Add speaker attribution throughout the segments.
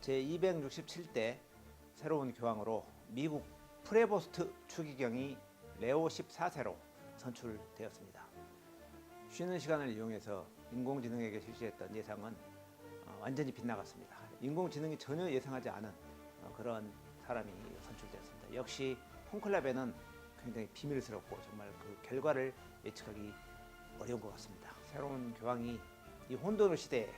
Speaker 1: 제267대 새로운 교황으로 미국 프레보스트 추기경이 레오 14세로 선출되었습니다. 쉬는 시간을 이용해서 인공지능에게 실시했던 예상은 완전히 빗나갔습니다. 인공지능이 전혀 예상하지 않은 그런 사람이 선출되었습니다. 역시 콘클라베는 굉장히 비밀스럽고 정말 그 결과를 예측하기 어려운 것 같습니다. 새로운 교황이 이 혼돈의 시대에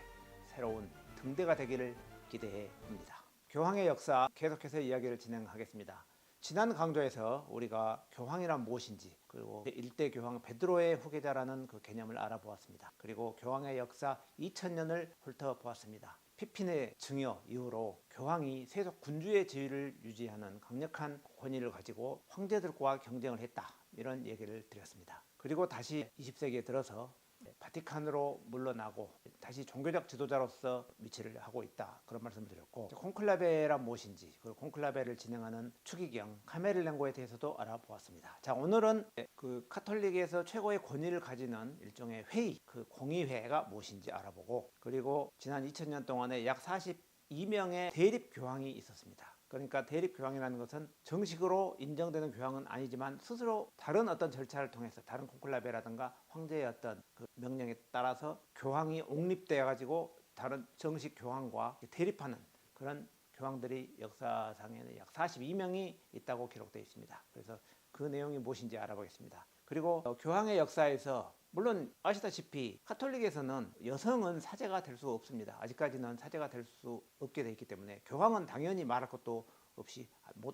Speaker 1: 새로운 등대가 되기를 기대해 봅니다. 교황의 역사 계속해서 이야기를 진행하겠습니다. 지난 강좌에서 우리가 교황이란 무엇인지, 그리고 일대 교황 베드로의 후계자라는 그 개념을 알아보았습니다. 그리고 교황의 역사 2000년을 훑어보았습니다. 피핀의 증여 이후로 교황이 세속 군주의 지위를 유지하는 강력한 권위를 가지고 황제들과 경쟁을 했다, 이런 얘기를 드렸습니다. 그리고 다시 20세기에 들어서 바티칸으로 물러나고 다시 종교적 지도자로서 위치를 하고 있다, 그런 말씀을 드렸고, 콘클라베란 무엇인지, 그리고 콘클라베를 진행하는 추기경 카메를랭고에 대해서도 알아보았습니다. 자, 오늘은 그 카톨릭에서 최고의 권위를 가지는 일종의 회의, 그 공의회가 무엇인지 알아보고, 그리고 지난 2000년 동안에 약 42명의 대립 교황이 있었습니다. 그러니까 대립 교황이라는 것은 정식으로 인정되는 교황은 아니지만 스스로 다른 어떤 절차를 통해서 다른 콘클라베라든가 황제의 어떤 그 명령에 따라서 교황이 옹립되어 가지고 다른 정식 교황과 대립하는 그런 교황들이 역사상에는 약 42명이 있다고 기록되어 있습니다. 그래서 그 내용이 무엇인지 알아보겠습니다. 그리고 교황의 역사에서 물론 아시다시피 카톨릭에서는 여성은 사제가 될 수 없습니다. 아직까지는 사제가 될 수 없게 되어 있기 때문에 교황은 당연히 말할 것도 없이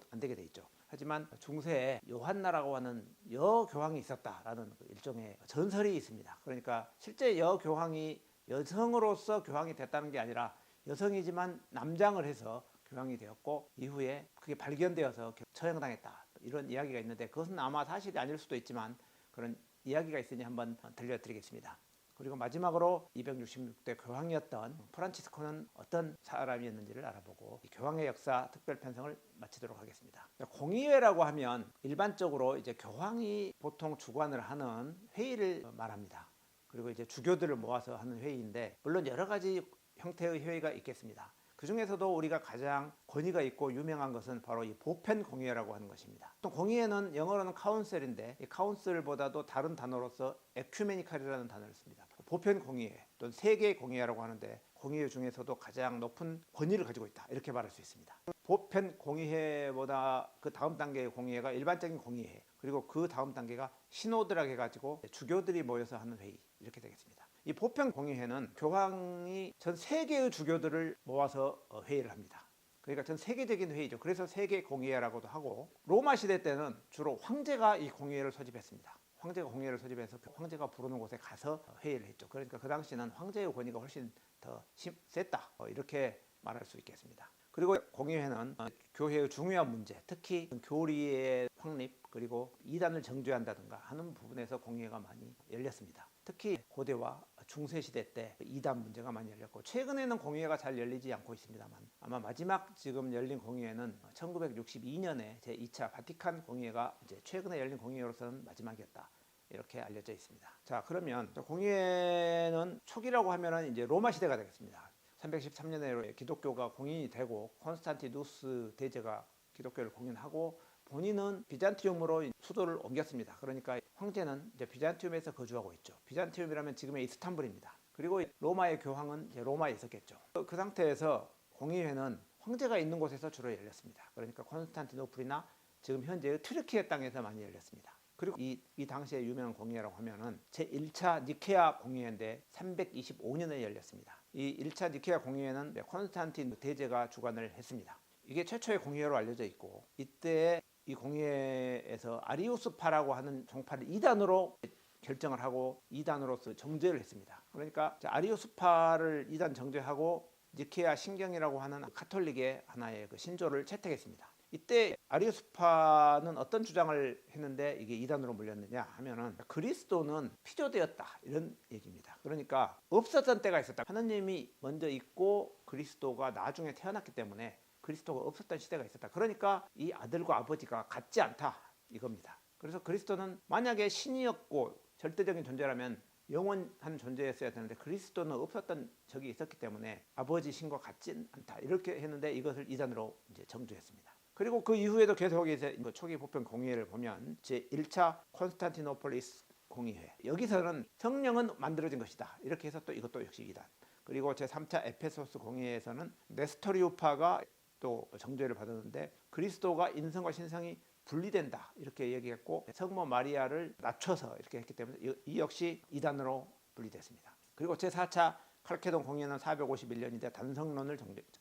Speaker 1: 안 되게 되어 있죠. 하지만 중세에 요한나라고 하는 여교황이 있었다라는 일종의 전설이 있습니다. 그러니까 실제 여교황이 여성으로서 교황이 됐다는 게 아니라 여성이지만 남장을 해서 교황이 되었고 이후에 그게 발견되어서 처형당했다, 이런 이야기가 있는데, 그것은 아마 사실이 아닐 수도 있지만 그런 이야기가 있으니 한번 들려드리겠습니다. 그리고 마지막으로 266대 교황이었던 프란치스코는 어떤 사람이었는지를 알아보고 이 교황의 역사 특별편성을 마치도록 하겠습니다. 공의회라고 하면 일반적으로 이제 교황이 보통 주관을 하는 회의를 말합니다. 그리고 이제 주교들을 모아서 하는 회의인데, 물론 여러 가지 형태의 회의가 있겠습니다. 그 중에서도 우리가 가장 권위가 있고 유명한 것은 바로 이 보편 공의회라고 하는 것입니다. 또 공의회는 영어로는 카운셀인데, 이 카운셀보다도 다른 단어로서 에큐메니칼이라는 단어를 씁니다. 보편 공의회 또는 세계 공의회라고 하는데, 공의회 중에서도 가장 높은 권위를 가지고 있다, 이렇게 말할 수 있습니다. 보편 공의회보다 그 다음 단계의 공의회가 일반적인 공의회, 그리고 그 다음 단계가 시노드라고 해가지고 주교들이 모여서 하는 회의, 이렇게 되겠습니다. 이 보편 공의회는 교황이 전 세계의 주교들을 모아서 회의를 합니다. 그러니까 전 세계적인 회의죠. 그래서 세계 공의회라고도 하고, 로마 시대 때는 주로 황제가 이 공의회를 소집했습니다. 황제가 공의회를 소집해서 황제가 부르는 곳에 가서 회의를 했죠. 그러니까 그 당시는 황제의 권위가 훨씬 더 셌다, 이렇게 말할 수 있겠습니다. 그리고 공의회는 교회의 중요한 문제, 특히 교리의 확립, 그리고 이단을 정죄한다든가 하는 부분에서 공의회가 많이 열렸습니다. 특히 고대와 중세시대 때 이단 문제가 많이 열렸고, 최근에는 공의회가 잘 열리지 않고 있습니다만 아마 마지막 지금 열린 공의회는 1962년에 제2차 바티칸 공의회가 이제 최근에 열린 공의회로서는 마지막이었다, 이렇게 알려져 있습니다. 자, 그러면 공의회는 초기라고 하면은 이제 로마 시대가 되겠습니다. 313년에 기독교가 공인이 되고 콘스탄티누스 대제가 기독교를 공인하고 본인은 비잔티움으로 수도를 옮겼습니다. 그러니까 황제는 이제 비잔티움에서 거주하고 있죠. 비잔티움이라면 지금의 이스탄불입니다. 그리고 로마의 교황은 이제 로마에 있었겠죠. 그 상태에서 공의회는 황제가 있는 곳에서 주로 열렸습니다. 그러니까 콘스탄티노플이나 지금 현재의 튀르키예 땅에서 많이 열렸습니다. 그리고 이 당시에 유명한 공의회라고 하면은 제1차 니케아 공의회인데 325년에 열렸습니다. 이 1차 니케아 공의회는 콘스탄틴 대제가 주관을 했습니다. 이게 최초의 공의회로 알려져 있고, 이때 이 공의회에서 아리우스파라고 하는 종파를 2단으로 결정을 하고 2단으로서 정죄를 했습니다. 그러니까 아리우스파를 2단 정죄하고 니케아 신경이라고 하는 카톨릭의 하나의 그 신조를 채택했습니다. 이때 아리우스파는 어떤 주장을 했는데 이게 2단으로 물렸느냐 하면은 그리스도는 피조되었다, 이런 얘기입니다. 그러니까 없었던 때가 있었다. 하느님이 먼저 있고 그리스도가 나중에 태어났기 때문에 그리스도가 없었던 시대가 있었다. 그러니까 이 아들과 아버지가 같지 않다, 이겁니다. 그래서 그리스도는 만약에 신이었고 절대적인 존재라면 영원한 존재였어야 되는데 그리스도는 없었던 적이 있었기 때문에 아버지신과 같진 않다 이렇게 했는데 이것을 이단으로 이제 정죄했습니다. 그리고 그 이후에도 계속 이제 초기 보편 공의회를 보면 제 1차 콘스탄티노폴리스 공의회 여기서는 성령은 만들어진 것이다 이렇게 해서 또 이것도 역시 이단. 그리고 제 3차 에페소스 공의회에서는 네스토리우파가 또 정죄를 받았는데 그리스도가 인성과 신성이 분리된다 이렇게 얘기했고 성모 마리아를 낮춰서 이렇게 했기 때문에 이 역시 이단으로 분리됐습니다. 그리고 제4차 칼케돈 공의회는 451년인데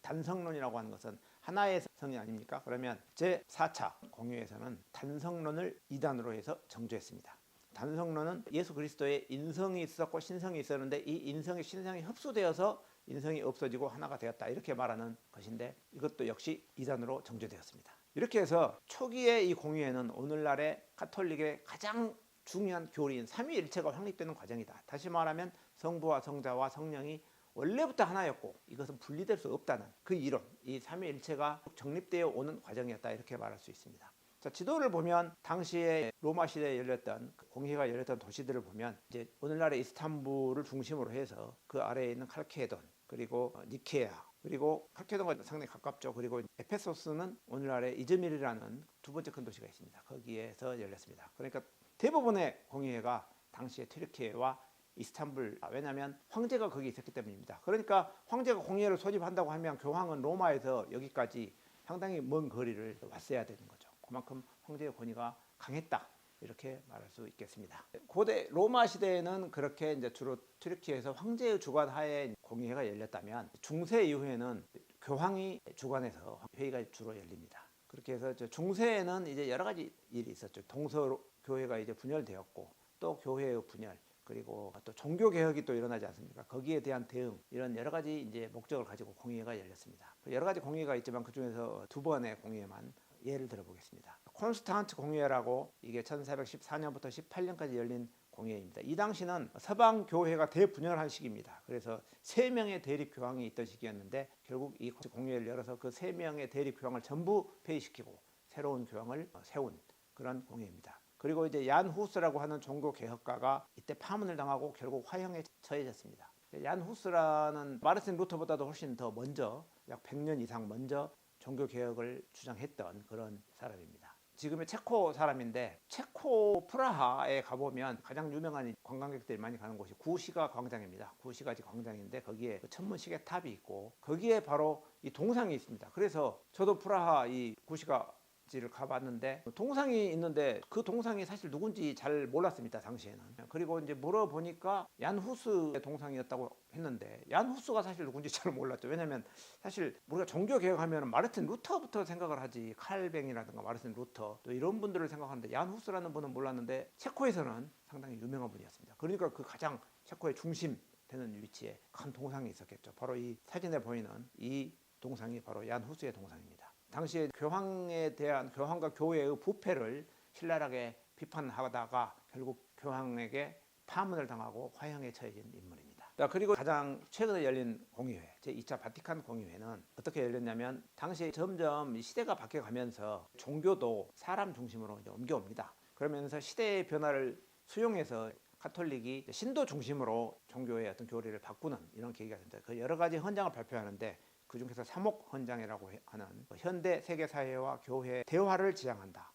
Speaker 1: 단성론이라고 하는 것은 하나의 성이 아닙니까? 그러면 제4차 공의회에서는 단성론을 이단으로 해서 정죄했습니다. 단성론은 예수 그리스도의 인성이 있었고 신성이 있었는데 이 인성이 신성이 흡수되어서 인성이 없어지고 하나가 되었다 이렇게 말하는 것인데 이것도 역시 이단으로 정죄되었습니다. 이렇게 해서 초기의 이 공의회는 오늘날의 가톨릭의 가장 중요한 교리인 삼위일체가 확립되는 과정이다. 다시 말하면 성부와 성자와 성령이 원래부터 하나였고 이것은 분리될 수 없다는 그 이론, 이 삼위일체가 정립되어 오는 과정이었다 이렇게 말할 수 있습니다. 자, 지도를 보면 당시에 로마 시대에 열렸던 공의회가 열렸던 도시들을 보면 이제 오늘날의 이스탄불을 중심으로 해서 그 아래에 있는 칼케돈 그리고 니케아 그리고 칼케돈과 상당히 가깝죠. 그리고 에페소스는 오늘날의 이즈밀이라는 두 번째 큰 도시가 있습니다. 거기에서 열렸습니다. 그러니까 대부분의 공의회가 당시의 튀르키예와 이스탄불 왜냐하면 황제가 거기 있었기 때문입니다. 그러니까 황제가 공의회를 소집한다고 하면 교황은 로마에서 여기까지 상당히 먼 거리를 왔어야 되는 거죠. 그만큼 황제의 권위가 강했다 이렇게 말할 수 있겠습니다. 고대 로마 시대에는 그렇게 이제 주로 튀르키예에서 황제의 주관하에 공의회가 열렸다면 중세 이후에는 교황이 주관해서 회의가 주로 열립니다. 그렇게 해서 중세에는 이제 여러 가지 일이 있었죠. 동서 교회가 이제 분열되었고 또 교회의 분열 그리고 또 종교 개혁이 또 일어나지 않습니까? 거기에 대한 대응 이런 여러 가지 이제 목적을 가지고 공의회가 열렸습니다. 여러 가지 공의회가 있지만 그 중에서 두 번의 공의회만 예를 들어보겠습니다. 콘스탄트 공의회라고 이게 1414년부터 18년까지 열린 공의회입니다. 이 당시는 서방 교회가 대분열한 시기입니다. 그래서 3명의 대립 교황이 있던 시기였는데 결국 이 공의회를 열어서 그 3명의 대립 교황을 전부 폐위시키고 새로운 교황을 세운 그런 공의회입니다. 그리고 이제 얀 후스라고 하는 종교 개혁가가 이때 파문을 당하고 결국 화형에 처해졌습니다. 얀 후스라는 마르틴 루터보다도 훨씬 더 먼저 약 100년 이상 먼저 종교 개혁을 주장했던 그런 사람입니다. 지금의 체코 사람인데 체코 프라하에 가보면 가장 유명한 관광객들이 많이 가는 곳이 구시가 광장입니다. 구시가지 광장인데 거기에 천문 시계탑이 있고 거기에 바로 이 동상이 있습니다. 그래서 저도 프라하 이 구시가 지를 가봤는데 동상이 있는데 그 동상이 사실 누군지 잘 몰랐습니다 당시에는. 그리고 이제 물어보니까 얀 후스의 동상이었다고 했는데 얀 후스가 사실 누군지 잘 몰랐죠. 왜냐하면 사실 우리가 종교 개혁하면 마르틴 루터부터 생각을 하지 칼뱅이라든가 마르틴 루터 또 이런 분들을 생각하는데 얀 후스라는 분은 몰랐는데 체코에서는 상당히 유명한 분이었습니다. 그러니까 그 가장 체코의 중심 되는 위치에 큰 동상이 있었겠죠. 바로 이 사진에 보이는 이 동상이 바로 얀 후스의 동상입니다. 당시에 교황에 대한 교황과 교회의 부패를 신랄하게 비판하다가 결국 교황에게 파문을 당하고 화형에 처해진 인물입니다. 그리고 가장 최근에 열린 공의회 제2차 바티칸 공의회는 어떻게 열렸냐면 당시에 점점 시대가 바뀌어가면서 종교도 사람 중심으로 이제 옮겨옵니다. 그러면서 시대의 변화를 수용해서 가톨릭이 신도 중심으로 종교의 어떤 교리를 바꾸는 이런 계기가 됩니다. 그 여러 가지 헌장을 발표하는데 그 중에서 사목 헌장이라고 하는 현대 세계 사회와 교회 대화를 지향한다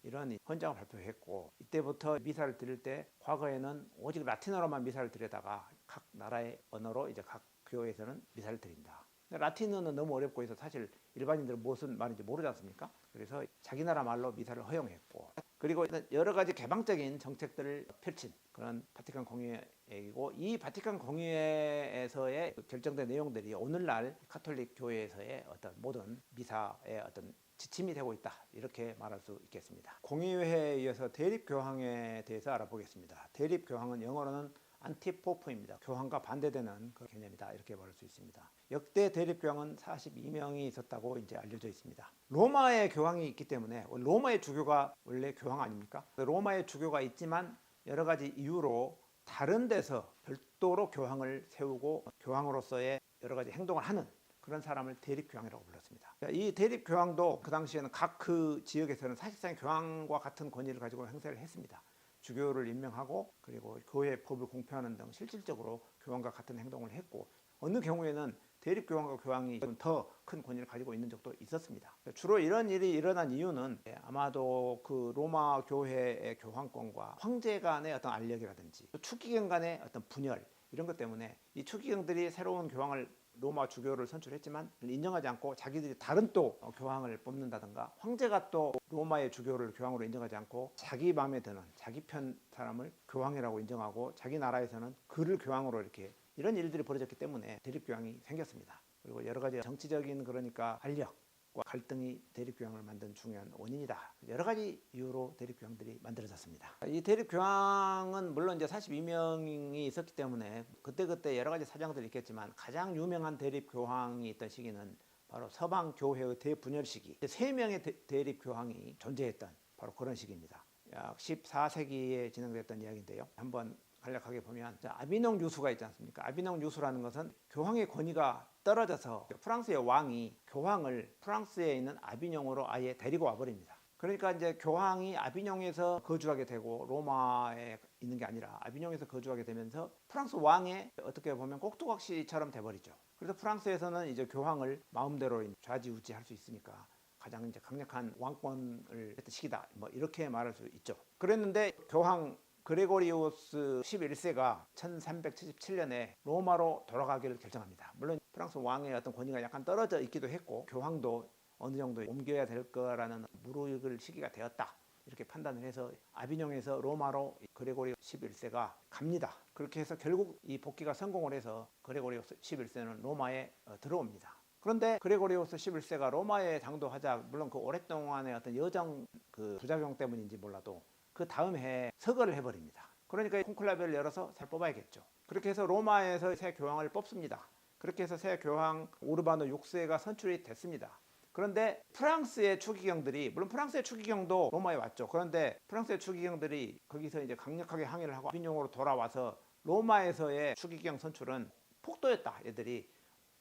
Speaker 1: 이런 헌장을 발표했고 이때부터 미사를 드릴 때 과거에는 오직 라틴어로만 미사를 드리다가 각 나라의 언어로 이제 각 교회에서는 미사를 드린다. 라틴어는 너무 어렵고 해서 사실 일반인들은 무슨 말인지 모르지 않습니까? 그래서 자기 나라 말로 미사를 허용했고 그리고 여러 가지 개방적인 정책들을 펼친 그런 바티칸 공의회이고 이 바티칸 공의회에서의 결정된 내용들이 오늘날 가톨릭 교회에서의 어떤 모든 미사의 어떤 지침이 되고 있다 이렇게 말할 수 있겠습니다. 공의회에 이어서 대립교황에 대해서 알아보겠습니다. 대립교황은 영어로는 안티포프입니다. 교황과 반대되는 그 개념이다 이렇게 말할 수 있습니다. 역대 대립교황은 42명이 있었다고 이제 알려져 있습니다. 로마의 교황이 있기 때문에 로마의 주교가 원래 교황 아닙니까? 로마의 주교가 있지만 여러 가지 이유로 다른 데서 별도로 교황을 세우고 교황으로서의 여러 가지 행동을 하는 그런 사람을 대립교황이라고 불렀습니다. 이 대립교황도 그 당시에는 각 그 지역에서는 사실상 교황과 같은 권위를 가지고 행세를 했습니다. 주교를 임명하고 그리고 교회 법을 공표하는 등 실질적으로 교황과 같은 행동을 했고, 어느 경우에는 대립교황과 교황이 더 큰 권위를 가지고 있는 적도 있었습니다. 주로 이런 일이 일어난 이유는 아마도 그 로마 교회의 교황권과 황제 간의 어떤 알력이라든지 추기경 간의 어떤 분열, 이런 것 때문에 이 추기경들이 새로운 교황을, 로마 주교를 선출했지만 인정하지 않고 자기들이 다른 또 교황을 뽑는다든가, 황제가 또 로마의 주교를 교황으로 인정하지 않고 자기 마음에 드는 자기 편 사람을 교황이라고 인정하고 자기 나라에서는 그를 교황으로 이렇게, 이런 일들이 벌어졌기 때문에 대립교황이 생겼습니다. 그리고 여러 가지 정치적인, 그러니까 권력과 갈등이 대립교황을 만든 중요한 원인이다. 여러 가지 이유로 대립교황들이 만들어졌습니다. 이 대립교황은 물론 이제 42명이 있었기 때문에 그때그때 여러 가지 사정들이 있겠지만, 가장 유명한 대립교황이 있던 시기는 바로 서방교회의 대분열 시기, 3명의 대립교황이 존재했던 바로 그런 시기입니다. 약 14세기에 진행됐던 이야기인데요. 한번 간략하게 보면, 아비뇽 유수가 있지 않습니까? 아비뇽 유수라는 것은 교황의 권위가 떨어져서 프랑스의 왕이 교황을 프랑스에 있는 아비뇽으로 아예 데리고 와버립니다. 그러니까 이제 교황이 아비뇽에서 거주하게 되고 로마에 있는 게 아니라 아비뇽에서 거주하게 되면서 프랑스 왕의 어떻게 보면 꼭두각시처럼 돼버리죠. 그래서 프랑스에서는 이제 교황을 마음대로 좌지우지할 수 있으니까 가장 이제 강력한 왕권을 했던 시기다, 뭐 이렇게 말할 수 있죠. 그랬는데 교황 그레고리우스 11세가 1377년에 로마로 돌아가기를 결정합니다. 물론 프랑스 왕의 어떤 권위가 약간 떨어져 있기도 했고, 교황도 어느 정도 옮겨야 될 거라는 무르익을 시기가 되었다, 이렇게 판단을 해서 아비뇽에서 로마로 그레고리 11세가 갑니다. 그렇게 해서 결국 이 복귀가 성공을 해서 그레고리우스 11세는 로마에 들어옵니다. 그런데 그레고리우스 11세가 로마에 당도하자, 물론 그 오랫동안의 어떤 여정 그 부작용 때문인지 몰라도 그 다음 해에 서거를 해버립니다. 그러니까 콘클라베를 열어서 잘 뽑아야겠죠. 그렇게 해서 로마에서 새 교황을 뽑습니다. 그렇게 해서 새 교황 우르바노 6세가 선출이 됐습니다. 그런데 프랑스의 추기경들이, 물론 프랑스의 추기경도 로마에 왔죠. 그런데 프랑스의 추기경들이 거기서 이제 강력하게 항의를 하고 아비뇽으로 돌아와서 로마에서의 추기경 선출은 폭도였다. 얘들이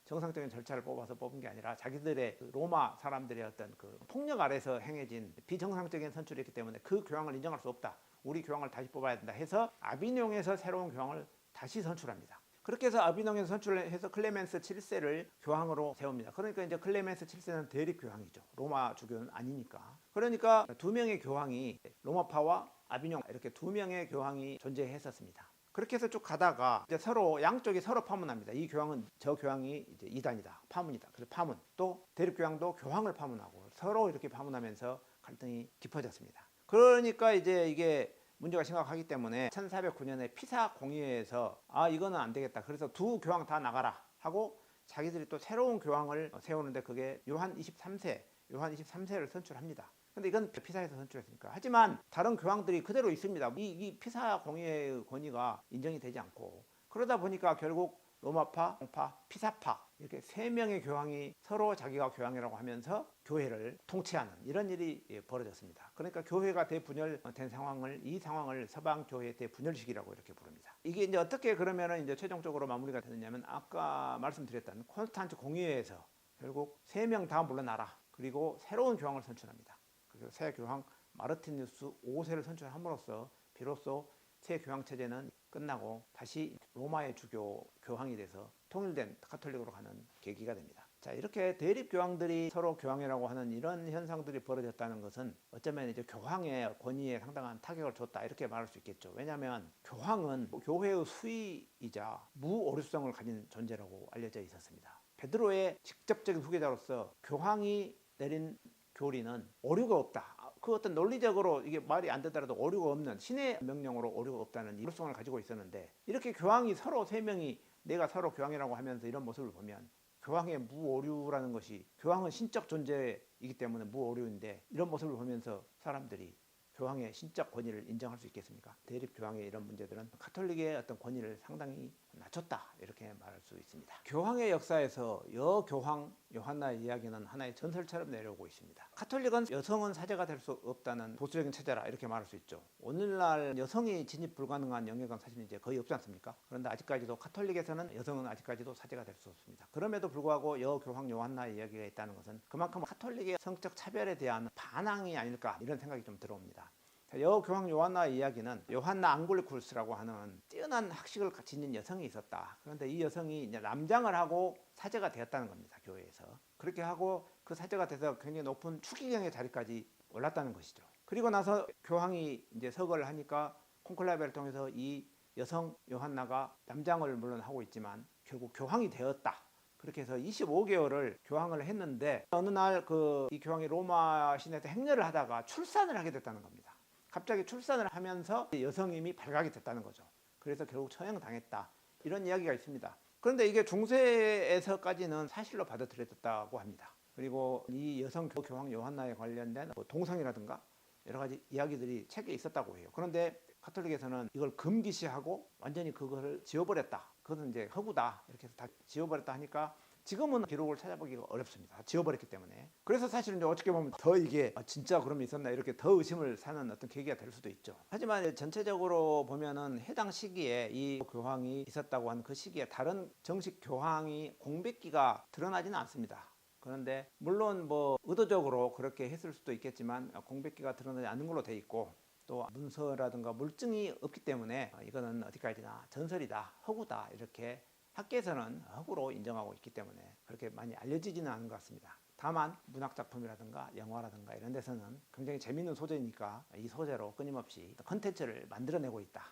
Speaker 1: 정상적인 절차를 뽑아서 뽑은 게 아니라 자기들의 로마 사람들의 어떤 그 폭력 아래서 행해진 비정상적인 선출이기 때문에 그 교황을 인정할 수 없다, 우리 교황을 다시 뽑아야 된다 해서 아비뇽에서 새로운 교황을 다시 선출합니다. 그렇게 해서 아비뇽에서 선출을 해서 클레멘스 7세를 교황으로 세웁니다. 그러니까 이제 클레멘스 7세는 대립교황이죠. 로마 주교는 아니니까. 그러니까 두 명의 교황이, 로마파와 아비뇽, 이렇게 두 명의 교황이 존재했었습니다. 그렇게 해서 쭉 가다가 이제 서로 양쪽이 서로 파문합니다. 이 교황은 저 교황이 이제 이단이다, 파문이다. 그래서 파문, 또 대립교황도 교황을 파문하고 서로 이렇게 파문하면서 갈등이 깊어졌습니다. 그러니까 이제 이게 문제가 심각하기 때문에 1409년에 피사 공의회에서 이거는 안 되겠다, 그래서 두 교황 다 나가라 하고 자기들이 또 새로운 교황을 세우는데, 그게 요한 23세를 선출합니다. 근데 이건 피사에서 선출했으니까. 하지만 다른 교황들이 그대로 있습니다. 이 피사 공의회의 권위가 인정이 되지 않고, 그러다 보니까 결국 로마파, 공파, 피사파, 이렇게 3명의 교황이 서로 자기가 교황이라고 하면서 교회를 통치하는 이런 일이 벌어졌습니다. 그러니까 교회가 대분열된 이 상황을 서방 교회 대분열 시기라고 이렇게 부릅니다. 이게 이제 어떻게 그러면은 이제 최종적으로 마무리가 되느냐면, 아까 말씀드렸던 콘스탄츠 공의회에서 결국 3명 다 물러나라, 그리고 새로운 교황을 선출합니다. 그래서 새 교황 마르티누스 5세를 선출함으로써 비로소 새 교황 체제는 끝나고 다시 로마의 주교 교황이 돼서 통일된 가톨릭으로 가는 계기가 됩니다. 자, 이렇게 대립 교황들이 서로 교황이라고 하는 이런 현상들이 벌어졌다는 것은 어쩌면 이제 교황의 권위에 상당한 타격을 줬다, 이렇게 말할 수 있겠죠. 왜냐하면 교황은 교회의 수위이자 무오류성을 가진 존재라고 알려져 있었습니다. 베드로의 직접적인 후계자로서 교황이 내린 교리는 오류가 없다, 그 어떤 논리적으로 이게 말이 안 되더라도 오류가 없는 신의 명령으로 오류가 없다는 이율성을 가지고 있었는데, 이렇게 교황이 서로 3명이 내가 서로 교황이라고 하면서 이런 모습을 보면, 교황의 무오류라는 것이, 교황은 신적 존재이기 때문에 무오류인데 이런 모습을 보면서 사람들이 교황의 신적 권위를 인정할 수 있겠습니까? 대립 교황의 이런 문제들은 가톨릭의 어떤 권위를 상당히 낮췄다, 이렇게 말할 수 있습니다. 교황의 역사에서 여교황 요한나의 이야기는 하나의 전설처럼 내려오고 있습니다. 가톨릭은 여성은 사제가 될 수 없다는 보수적인 체제라, 이렇게 말할 수 있죠. 오늘날 여성이 진입 불가능한 영역은 사실 이제 거의 없지 않습니까? 그런데 아직까지도 가톨릭에서는 여성은 아직까지도 사제가 될 수 없습니다. 그럼에도 불구하고 여교황 요한나의 이야기가 있다는 것은 그만큼 가톨릭의 성적 차별에 대한 반항이 아닐까, 이런 생각이 좀 들어옵니다. 여교황 요한나 이야기는 요한나 앙글리쿠스라고 하는 뛰어난 학식을 지닌 여성이 있었다. 그런데 이 여성이 이제 남장을 하고 사제가 되었다는 겁니다. 교회에서. 그렇게 하고 그 사제가 돼서 굉장히 높은 추기경의 자리까지 올랐다는 것이죠. 그리고 나서 교황이 이제 서거를 하니까 콘클라베를 통해서 이 여성 요한나가 남장을 물론 하고 있지만 결국 교황이 되었다. 그렇게 해서 25개월을 교황을 했는데 어느 날 이 교황이 로마 시내에서 행렬을 하다가 출산을 하게 됐다는 겁니다. 갑자기 출산을 하면서 여성임이 발각이 됐다는 거죠. 그래서 결국 처형당했다. 이런 이야기가 있습니다. 그런데 이게 중세에서까지는 사실로 받아들여졌다고 합니다. 그리고 이 여성 교황 요한나에 관련된 동성이라든가 여러 가지 이야기들이 책에 있었다고 해요. 그런데 가톨릭에서는 이걸 금기시하고 완전히 그거를 지워버렸다. 그것은 이제 허구다. 이렇게 해서 다 지워버렸다 하니까 지금은 기록을 찾아보기가 어렵습니다. 지워버렸기 때문에. 그래서 사실은 이제 어떻게 보면 더 이게 진짜 그러면 있었나 이렇게 더 의심을 사는 어떤 계기가 될 수도 있죠. 하지만 전체적으로 보면은 해당 시기에 이 교황이 있었다고 하는 그 시기에 다른 정식 교황이 공백기가 드러나지는 않습니다. 그런데 물론 의도적으로 그렇게 했을 수도 있겠지만 공백기가 드러나지 않는 걸로 돼 있고 또 문서라든가 물증이 없기 때문에 이거는 어디까지나 전설이다, 허구다 이렇게 학계에서는 허구로 인정하고 있기 때문에 그렇게 많이 알려지지는 않은 것 같습니다. 다만 문학작품이라든가 영화라든가 이런 데서는 굉장히 재미있는 소재니까 이 소재로 끊임없이 컨텐츠를 만들어내고 있다.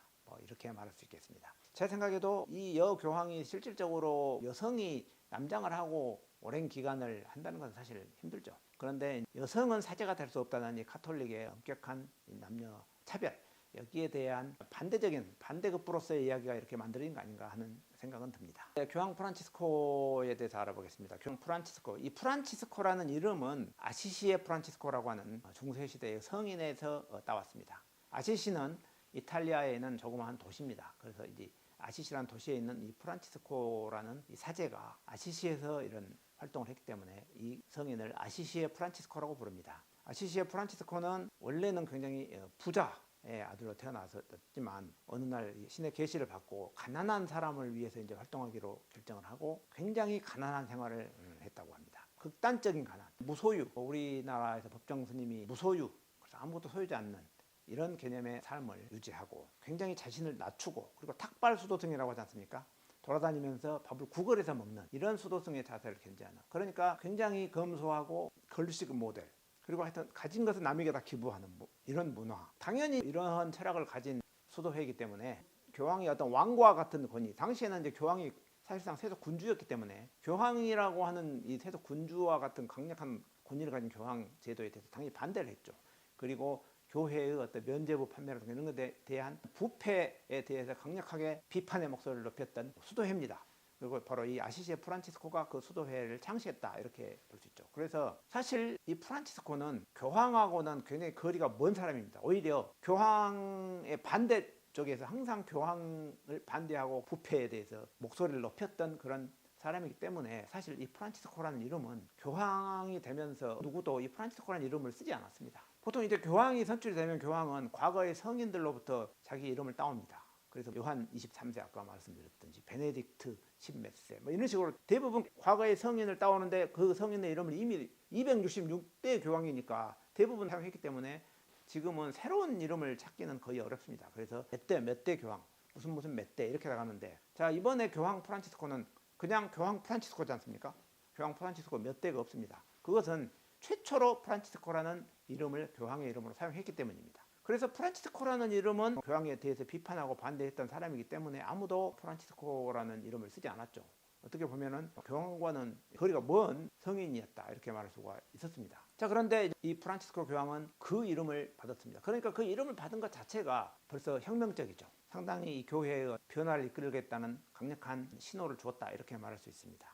Speaker 1: 이렇게 말할 수 있겠습니다. 제 생각에도 이 여교황이 실질적으로 여성이 남장을 하고 오랜 기간을 한다는 것은 사실 힘들죠. 그런데 여성은 사제가 될 수 없다는 이 가톨릭의 엄격한 남녀 차별, 여기에 대한 반대적인 반대급부로서의 이야기가 이렇게 만들어진 거 아닌가 하는 생각은 듭니다. 교황 프란치스코에 대해서 알아보겠습니다. 교황 프란치스코, 이 프란치스코라는 이름은 아시시의 프란치스코라고 하는 중세시대의 성인에서 따왔습니다. 아시시는 이탈리아에 있는 조그마한 도시입니다. 그래서 이제 아시시라는 도시에 있는 이 프란치스코라는 이 사제가 아시시에서 이런 활동을 했기 때문에 이 성인을 아시시의 프란치스코라고 부릅니다. 아시시의 프란치스코는 원래는 굉장히 부자의 아들로 태어났었지만 어느 날 신의 계시를 받고 가난한 사람을 위해서 이제 활동하기로 결정을 하고 굉장히 가난한 생활을 했다고 합니다. 극단적인 가난, 무소유, 우리나라에서 법정 스님이 무소유, 그래서 아무것도 소유지 않는 이런 개념의 삶을 유지하고 굉장히 자신을 낮추고 그리고 탁발 수도승이라고 하지 않습니까? 돌아다니면서 밥을 구걸해서 먹는 이런 수도승의 자세를 견지하는, 그러니까 굉장히 검소하고 걸리식 모델, 그리고 하여튼 가진 것을 남에게 다 기부하는 이런 문화, 당연히 이러한 철학을 가진 수도회이기 때문에 교황이 어떤 왕과 같은 권위, 당시에는 이제 교황이 사실상 세속 군주였기 때문에 교황이라고 하는 이 세속 군주와 같은 강력한 권위를 가진 교황 제도에 대해서 당연히 반대를 했죠. 그리고 교회의 어떤 면죄부 판매라든가 이런 것에 대한 부패에 대해서 강력하게 비판의 목소리를 높였던 수도회입니다. 그리고 바로 이 아시시의 프란치스코가 그 수도회를 창시했다 이렇게 볼 수 있죠. 그래서 사실 이 프란치스코는 교황하고는 굉장히 거리가 먼 사람입니다. 오히려 교황의 반대 쪽에서 항상 교황을 반대하고 부패에 대해서 목소리를 높였던 그런 사람이기 때문에 사실 이 프란치스코라는 이름은 교황이 되면서 누구도 이 프란치스코라는 이름을 쓰지 않았습니다. 보통 이제 교황이 선출이 되면 교황은 과거의 성인들로부터 자기 이름을 따옵니다. 그래서 요한 23세 아까 말씀드렸든지 베네딕트 10몇 세 이런 식으로 대부분 과거의 성인을 따오는데 그 성인의 이름을 이미 266대 교황이니까 대부분 사용했기 때문에 지금은 새로운 이름을 찾기는 거의 어렵습니다. 그래서 몇 대 교황 무슨 몇 대 이렇게 나가는데, 자 이번에 교황 프란치스코는 그냥 교황 프란치스코지 않습니까? 교황 프란치스코 몇 대가 없습니다. 그것은 최초로 프란치스코라는 이름을 교황의 이름으로 사용했기 때문입니다. 그래서 프란치스코라는 이름은 교황에 대해서 비판하고 반대했던 사람이기 때문에 아무도 프란치스코라는 이름을 쓰지 않았죠. 어떻게 보면은 교황과는 거리가 먼 성인이었다 이렇게 말할 수가 있었습니다. 자, 그런데 이 프란치스코 교황은 그 이름을 받았습니다. 그러니까 그 이름을 받은 것 자체가 벌써 혁명적이죠. 상당히 이 교회의 변화를 이끌겠다는 강력한 신호를 주었다 이렇게 말할 수 있습니다.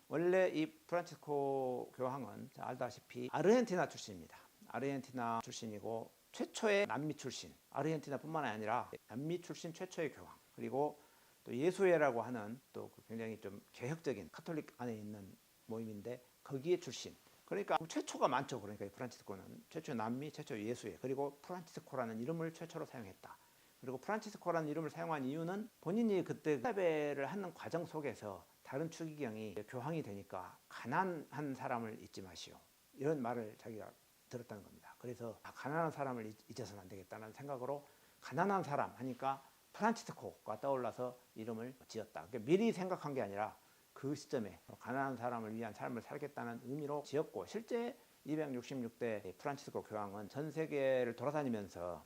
Speaker 1: 원래 이 프란치스코 교황은 알다시피 아르헨티나 출신입니다. 아르헨티나 출신이고 최초의 남미 출신, 아르헨티나뿐만 아니라 남미 출신 최초의 교황, 그리고 또 예수회라고 하는 또 굉장히 좀 개혁적인 카톨릭 안에 있는 모임인데 거기에 출신. 그러니까 최초가 많죠. 그러니까 이 프란치스코는 최초 남미, 최초 예수회, 그리고 프란치스코라는 이름을 최초로 사용했다. 그리고 프란치스코라는 이름을 사용한 이유는 본인이 그때 사배를 하는 과정 속에서 다른 추기경이 교황이 되니까 가난한 사람을 잊지 마시오, 이런 말을 자기가 들었다는 겁니다. 그래서 가난한 사람을 잊어서는 안 되겠다는 생각으로 가난한 사람 하니까 프란치스코가 떠올라서 이름을 지었다. 그러니까 미리 생각한 게 아니라 그 시점에 가난한 사람을 위한 삶을 살겠다는 의미로 지었고, 실제 266대 프란치스코 교황은 전 세계를 돌아다니면서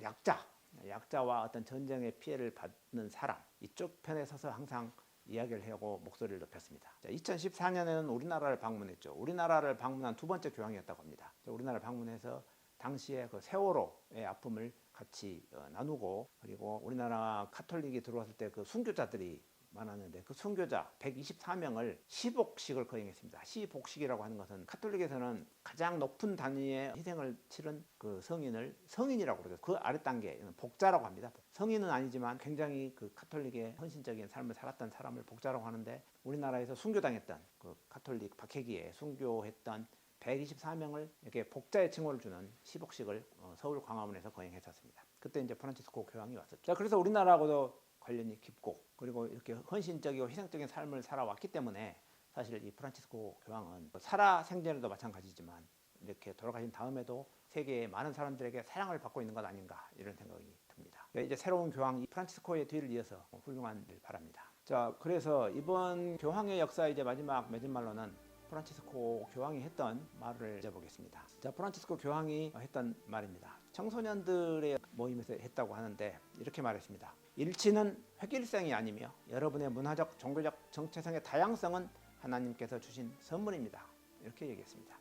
Speaker 1: 약자와 어떤 전쟁의 피해를 받는 사람, 이쪽 편에 서서 항상 이야기를 하고 목소리를 높였습니다. 2014년에는 우리나라를 방문했죠. 우리나라를 방문한 두 번째 교황이었다고 합니다. 우리나라를 방문해서 당시에 그 세월호의 아픔을 같이 나누고, 그리고 우리나라 카톨릭이 들어왔을 때 그 순교자들이 많았는데 그 순교자 124명을 시복식을 거행했습니다. 시복식이라고 하는 것은 카톨릭에서는 가장 높은 단위의 희생을 치른 그 성인을 성인이라고 그러죠. 그 아래 단계는 복자라고 합니다. 성인은 아니지만 굉장히 그 카톨릭의 헌신적인 삶을 살았던 사람을 복자라고 하는데, 우리나라에서 순교당했던 그 카톨릭 박해기에 순교했던 124명을 이렇게 복자의 칭호를 주는 시복식을 서울 광화문에서 거행했었습니다. 그때 이제 프란치스코 교황이 왔었죠. 자, 그래서 우리나라하고도 관련이 깊고, 그리고 이렇게 헌신적이고 희생적인 삶을 살아왔기 때문에 사실 이 프란치스코 교황은 살아 생전에도 마찬가지지만 이렇게 돌아가신 다음에도 세계의 많은 사람들에게 사랑을 받고 있는 것 아닌가, 이런 생각이 듭니다. 이제 새로운 교황 프란치스코의 뒤를 이어서 훌륭한 일 바랍니다. 자, 그래서 이번 교황의 역사 이제 마지막 맺은 말로는 프란치스코 교황이 했던 말을 잊어보겠습니다. 자, 프란치스코 교황이 했던 말입니다. 청소년들의 모임에서 했다고 하는데 이렇게 말했습니다. 일치는 획일성이 아니며 여러분의 문화적, 종교적, 정체성의 다양성은 하나님께서 주신 선물입니다. 이렇게 얘기했습니다.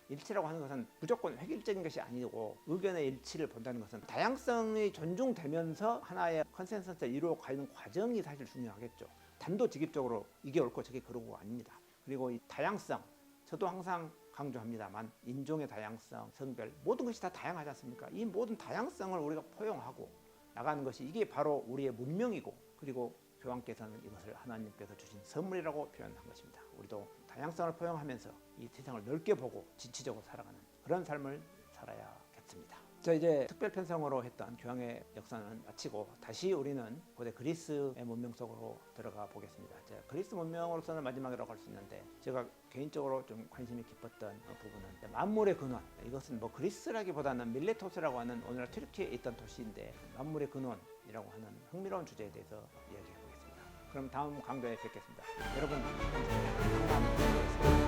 Speaker 1: 일치라고 하는 것은 무조건 획일적인 것이 아니고 의견의 일치를 본다는 것은 다양성이 존중되면서 하나의 컨센서스를 이루어가는 과정이 사실 중요하겠죠. 단도직입적으로 이게 옳고 저게 그러고가 아닙니다. 그리고 이 다양성, 저도 항상 강조합니다만 인종의 다양성, 성별, 모든 것이 다 다양하지 않습니까? 이 모든 다양성을 우리가 포용하고 나가는 것이 이게 바로 우리의 문명이고, 그리고 교황께서는 이것을 하나님께서 주신 선물이라고 표현한 것입니다. 우리도 다양성을 포용하면서 이 세상을 넓게 보고 진취적으로 살아가는 그런 삶을 살아야겠습니다. 자, 이제 특별 편성으로 했던 교황의 역사는 마치고 다시 우리는 고대 그리스의 문명 속으로 들어가 보겠습니다. 자, 그리스 문명으로서는 마지막이라고 할 수 있는데, 제가 개인적으로 좀 관심이 깊었던 부분은 만물의 근원, 이것은 뭐 그리스라기보다는 밀레토스라고 하는 오늘날 튀르키예에 있던 도시인데, 만물의 근원이라고 하는 흥미로운 주제에 대해서 이야기해 보겠습니다. 그럼 다음 강좌에 뵙겠습니다. 여러분, 감사합니다.